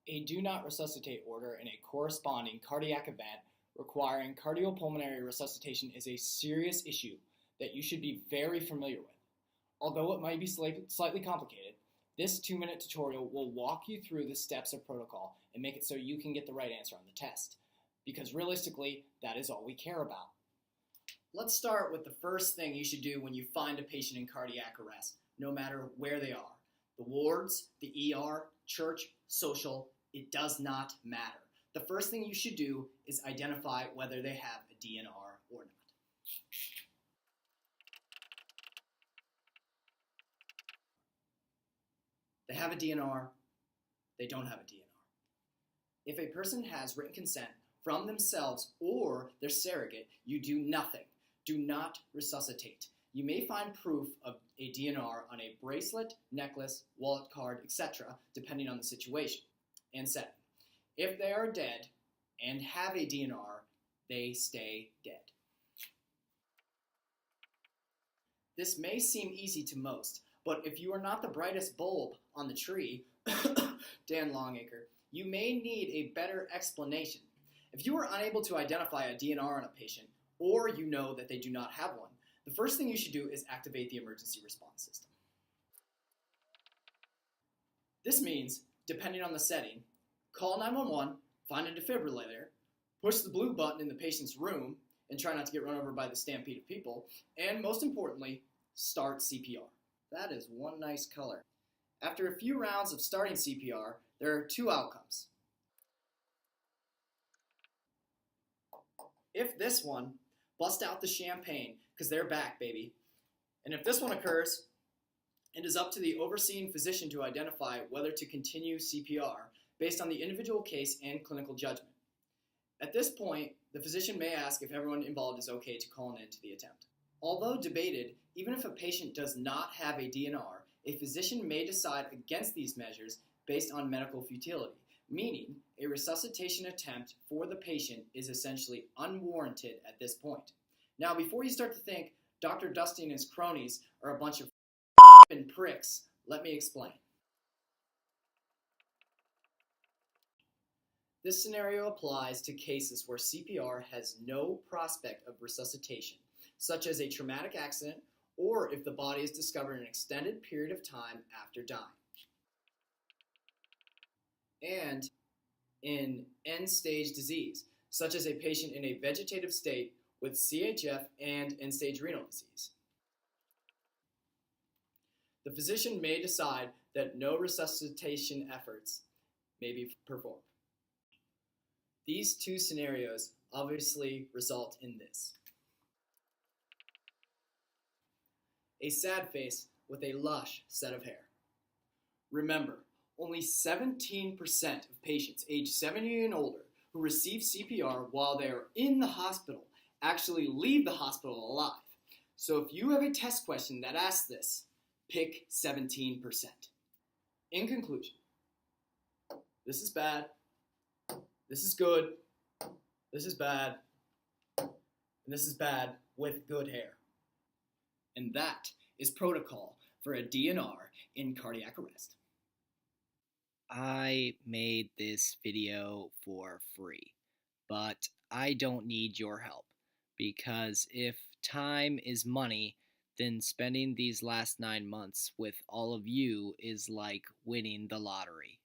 A do not resuscitate order in a corresponding cardiac event requiring cardiopulmonary resuscitation is a serious issue that you should be very familiar with. Although it might be slightly complicated, this 2-minute tutorial will walk you through the steps of protocol and make it so you can get the right answer on the test. Because realistically, that is all we care about. Let's start with the first thing you should do when you find a patient in cardiac arrest, no matter where they are. The wards, the ER, church, social, it does not matter. The first thing you should do is identify whether they have a DNR or not. They have a DNR, they don't have a DNR. If a person has written consent from themselves or their surrogate, you do nothing. Do not resuscitate. You may find proof of a DNR on a bracelet, necklace, wallet card, etc., depending on the situation and setting. If they are dead and have a DNR, they stay dead. This may seem easy to most, but if you are not the brightest bulb on the tree, Dan Longacre, you may need a better explanation. If you are unable to identify a DNR on a patient, or you know that they do not have one, the first thing you should do is activate the emergency response system. This means, depending on the setting, call 911, find a defibrillator, push the blue button in the patient's room, and try not to get run over by the stampede of people, and most importantly, start CPR. That is one nice color. After a few rounds of starting CPR, there are two outcomes. If this one, bust out the champagne, because they're back, baby. And if this one occurs, it is up to the overseeing physician to identify whether to continue CPR based on the individual case and clinical judgment. At this point, the physician may ask if everyone involved is okay to call an end to the attempt. Although debated, even if a patient does not have a DNR, a physician may decide against these measures based on medical futility, meaning a resuscitation attempt for the patient is essentially unwarranted at this point. Now, before you start to think Dr. Dusty and his cronies are a bunch of pricks, let me explain. This scenario applies to cases where CPR has no prospect of resuscitation, such as a traumatic accident or if the body is discovered in an extended period of time after dying. And in end-stage disease, such as a patient in a vegetative state with CHF and end-stage renal disease. The physician may decide that no resuscitation efforts may be performed. These two scenarios obviously result in this. A sad face with a lush set of hair. Remember, only 17% of patients aged 70 and older who receive CPR while they are in the hospital actually leave the hospital alive. So if you have a test question that asks this, pick 17%. In conclusion, this is bad, this is good, this is bad, and this is bad with good hair. And that is protocol for a DNR in cardiac arrest. I made this video for free, but I don't need your help, because if time is money, then spending these last 9 months with all of you is like winning the lottery.